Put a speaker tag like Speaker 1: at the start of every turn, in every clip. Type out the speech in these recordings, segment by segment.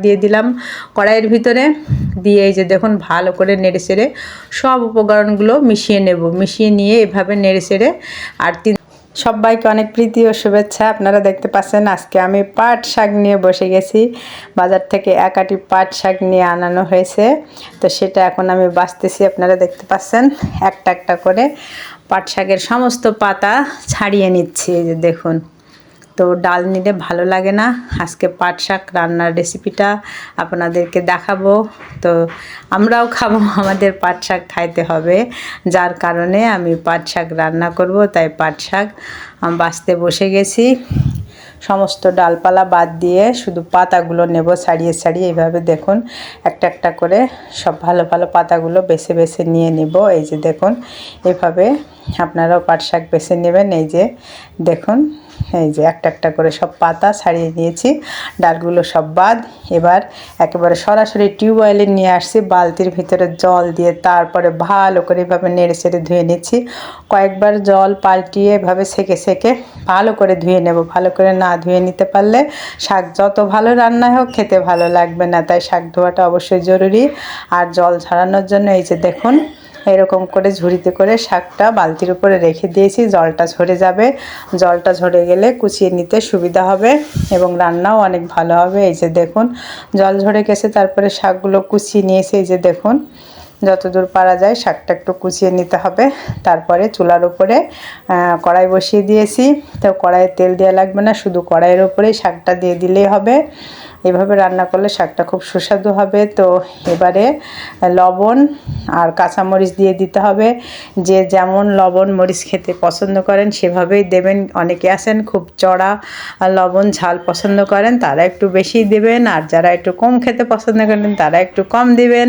Speaker 1: দিয়ে দিলাম কড়াইয়ের ভিতরে। দিয়ে এই যে দেখুন ভালো করে নেড়েচেড়ে সব উপকরণগুলো মিশিয়ে নেব। মিশিয়ে নিয়ে এভাবে নেড়েচেড়ে আর সবাইকে অনেক প্রীতি ও শুভেচ্ছা। আপনারা দেখতে পাচ্ছেন আজকে আমি পাট শাক নিয়ে বসে গেছি। বাজার থেকে এক আটি পাট শাক নিয়ে আনানো হয়েছে, তো সেটা এখন আমি বাছতেছি। আপনারা দেখতে পাচ্ছেন একটা একটা করে পাট শাকের সমস্ত পাতা ছাড়িয়ে নিচ্ছি। এই যে দেখুন, তো ডাল নিলে ভালো লাগে না। আজকে পাট শাক রান্নার রেসিপিটা আপনাদেরকে দেখাবো। তো আমরাও খাবো, আমাদের পাট শাক খাইতে হবে, যার কারণে আমি পাট শাক রান্না করব। তাই পাট শাক বাছতে বসে গেছি। সমস্ত ডালপালা বাদ দিয়ে শুধু পাতাগুলো নেব ছাড়িয়ে ছাড়িয়ে। এইভাবে দেখুন একটা একটা করে সব ভালো ভালো পাতাগুলো বেছে বেছে নিয়ে নেব। এই যে দেখুন এভাবে আপনারাও পাট শাক বেছে নেবেন। এই যে দেখুন, এই যে একটা একটা করে সব পাতা ছাড়িয়ে নিয়েছি, ডালগুলো সব বাদ। এবার একেবারে সরাসরি টিউবওয়েলে নিয়ে আসছি, বালতির ভিতরে জল দিয়ে তারপরে ভালো করে এভাবে নেড়ে চেড়ে ধুয়ে নিচ্ছি। কয়েকবার জল পাল্টিয়ে এভাবে সেকে সেকে ভালো করে ধুয়ে নেব। ভালো করে না ধুয়ে নিতে পারলে শাক যত ভালো রান্না হোক খেতে ভালো লাগবে না, তাই শাক ধোয়াটা অবশ্যই জরুরি। আর জল ঝরানোর জন্য এই যে দেখুন এরকম করে ঝুড়িতে করে শাকটা বালতির উপরে রেখে দিয়েছি। জলটা ঝরে যাবে, জলটা ঝরে গেলে কুচিয়ে নিতে সুবিধা হবে এবং রান্নাও অনেক ভালো হবে। এই যে দেখুন জল ঝরে গেছে, তারপরে শাকগুলো কুচিয়ে নিয়েছি। এই যে দেখুন যতদূর পারা যায় শাকটা একটু কুচিয়ে নিতে হবে। তারপরে চুলার উপরে কড়াই বসিয়ে দিয়েছি। তো কড়াইয়ে তেল দেওয়া লাগবে না, শুধু কড়াইয়ের উপরেই শাকটা দিয়ে দিলেই হবে। এভাবে রান্না করলে শাকটা খুব সুস্বাদু হবে। তো এবারে লবণ আর কাঁচামরিচ দিয়ে দিতে হবে। যে যেমন লবণ মরিচ খেতে পছন্দ করেন সেভাবেই দেবেন। অনেকে আছেন খুব চড়া লবণ ঝাল পছন্দ করেন, তারা একটু বেশি দেবেন, আর যারা একটু কম খেতে পছন্দ করেন তারা একটু কম দিবেন।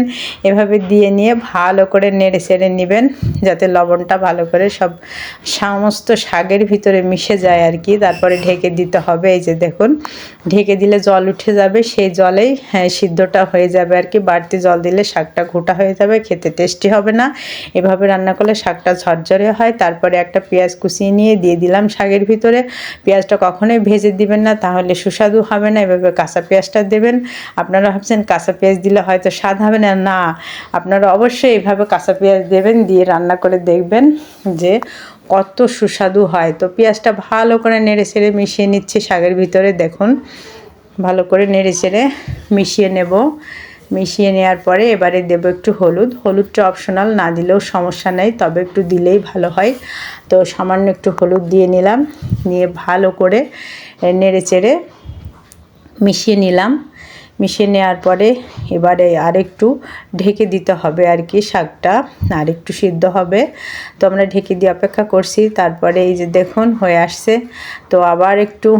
Speaker 1: এভাবে দিয়ে নিয়ে ভালো করে নেড়ে চেড়ে নেবেন, যাতে লবণটা ভালো করে সব সমস্ত শাকের ভিতরে মিশে যায় আর কি। তারপরে ঢেকে দিতে হবে। এই যে দেখুন ঢেকে দিলে জল উঠে যাবে, সেই জলেই সিদ্ধটা হয়ে যাবে আর কি। বাড়তি জল দিলে শাকটা ঘোটা হয়ে যাবে, খেতে টেস্টি হবে না। এভাবে রান্না করলে শাকটা ঝরঝরে হয়। তারপরে একটা পেঁয়াজ কুচিয়ে নিয়ে দিয়ে দিলাম শাকের ভিতরে। পেঁয়াজটা কখনোই ভেজে দিবেন না, তাহলে সুস্বাদু হবে না। এভাবে কাঁচা পেঁয়াজটা দেবেন। আপনারা ভাবছেন কাঁচা পেঁয়াজ দিলে হয়তো স্বাদ হবে না, না, আপনারা অবশ্যই এইভাবে কাঁচা পেঁয়াজ দেবেন। দিয়ে রান্না করে দেখবেন যে কত সুস্বাদু হয়। তো পেঁয়াজটা ভালো করে নেড়ে চেড়ে মিশিয়ে নিচ্ছি শাকের ভিতরে। দেখুন ভালো করে নেড়ে চেড়ে মিশিয়ে নেব। মিশিয়ে নেওয়ার পরে এবারে দেব একটু হলুদ। হলুদটা অপশনাল, না দিলেও সমস্যা নেই, তবে একটু দিলেই ভালো হয়। তো সামান্য একটু হলুদ দিয়ে নিলাম, নিয়ে ভালো করে নেড়ে চেড়ে মিশিয়ে নিলাম। মিশিয়ে নেওয়ার পরে এবারে আরেকটু ঢেকে দিতে হবে আর কি, শাকটা আরেকটু সিদ্ধ হবে। তো আমরা ঢেকে দিয়ে অপেক্ষা করছি। তারপরে এই যে দেখুন হয়ে আসছে। তো আবার একটু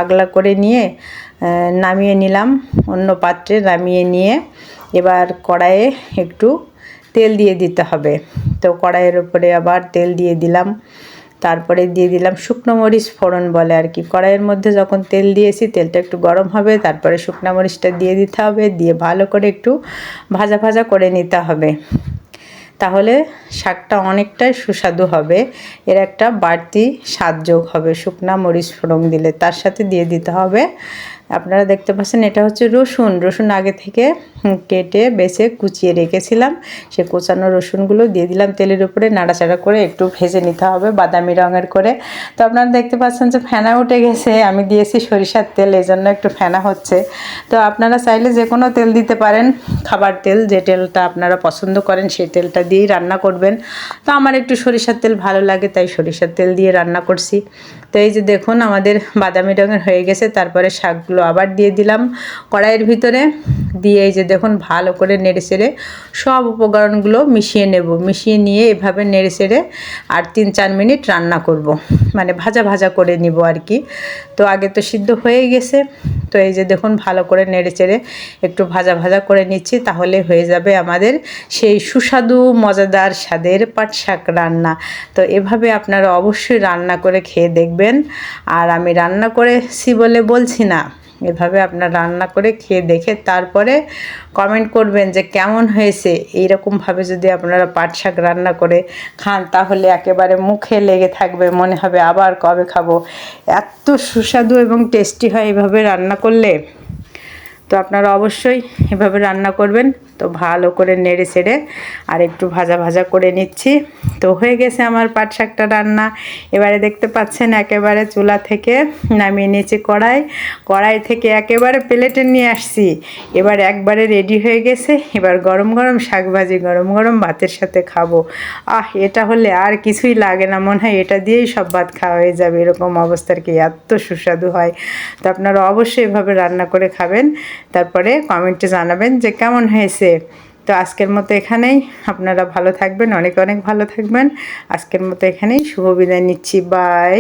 Speaker 1: আগলা করে নিয়ে নামিয়ে নিলাম, অন্য পাত্রে নামিয়ে নিয়ে এবার কড়াইয়ে একটু তেল দিয়ে দিতে হবে। তো কড়াইয়ের উপরে আবার তেল দিয়ে দিলাম। তারপরে দিয়ে দিলাম শুকনো মরিচ ফোড়ন বলে আর কি। কড়াইয়ের মধ্যে যখন তেল দিয়েছি তেলটা একটু গরম হবে, তারপরে শুকনো মরিচটা দিয়ে দিতে হবে। দিয়ে ভালো করে একটু ভাজা ভাজা করে নিতে হবে, তাহলে শাকটা অনেকটাই সুস্বাদু হবে। এর একটা বাড়তি স্বাদ যোগ হবে শুকনো মরিচ ফোড়ন দিলে। তার সাথে দিয়ে দিতে হবে, আপনারা দেখতে পাচ্ছেন এটা হচ্ছে রসুন। রসুন আগে থেকে কেটে বেছে কুচিয়ে রেখেছিলাম, সে কোচানো রসুনগুলো দিয়ে দিলাম তেলের উপরে। নাড়াচাড়া করে একটু ভেজে নিতে হবে বাদামি রঙের করে। তো আপনারা দেখতে পাচ্ছেন যে ফেনা উঠে গেছে, আমি দিয়েছি সরিষার তেল, এই জন্য একটু ফেনা হচ্ছে। তো আপনারা চাইলে যে কোনো তেল দিতে পারেন, খাবার তেল, যে তেলটা আপনারা পছন্দ করেন সেই তেলটা দিয়েই রান্না করবেন। তো আমার একটু সরিষার তেল ভালো লাগে, তাই সরিষার তেল দিয়ে রান্না করছি। তো এই যে দেখুন আমাদের বাদামি রঙের হয়ে গেছে। তারপরে শাকগুলো আবার দিয়ে দিলাম কড়াইয়ের ভিতরে। দিয়ে এই যে দেখুন ভালো করে নেড়ে চেড়ে সব উপকরণগুলো মিশিয়ে নেব। মিশিয়ে নিয়ে এভাবে নেড়ে চেড়ে আর 3-4 মিনিট রান্না করব, মানে ভাজা ভাজা করে নিব আর কি। তো আগে তো সিদ্ধ হয়ে গেছে। তো এই যে দেখুন ভালো করে নেড়ে চেড়ে একটু ভাজা ভাজা করে নিচ্ছি, তাহলে হয়ে যাবে আমাদের সেই সুস্বাদু মজাদার স্বাদের পাট শাক রান্না। তো এভাবে আপনারা অবশ্যই রান্না করে খেয়ে দেখবেন। আর আমি রান্না করেছি বলে বলছি না, এভাবে আপনারা রান্না করে খেয়ে দেখে তারপরে কমেন্ট করবেন যে কেমন হয়েছে। এইরকমভাবে যদি আপনারা পাট শাক রান্না করে খান তাহলে একেবারে মুখে লেগে থাকবে, মনে হবে আবার কবে খাবো। এত সুস্বাদু এবং টেস্টি হয় এভাবে রান্না করলে। তো আপনারা অবশ্যই এভাবে রান্না করবেন। তো ভালো করে নেড়ে ছেড়ে আর একটু ভাজা ভাজা করে নিচ্ছি। তো হয়ে গেছে আমার পাট শাকটা রান্না। এবারে দেখতে পাচ্ছেন একেবারে চুলা থেকে নামিয়ে নিয়েছি কড়াই থেকে একেবারে প্লেটে নিয়ে আসছি। এবার একবারে রেডি হয়ে গেছে। এবার গরম গরম শাক ভাজি গরম গরম ভাতের সাথে খাবো। এটা হলে আর কিছুই লাগে না, মনে হয় এটা দিয়েই সব ভাত খাওয়া হয়ে যাবে, এরকম অবস্থার কি এত সুস্বাদু হয়। তো আপনারা অবশ্যই এভাবে রান্না করে খাবেন, তারপরে কমেন্টে জানাবেন যে কেমন হয়েছে। তো আজকের মতো এখানেই, আপনারা ভালো থাকবেন, অনেক অনেক ভালো থাকবেন। আজকের মতো এখানেই শুভ বিদায় নিচ্ছি, বাই।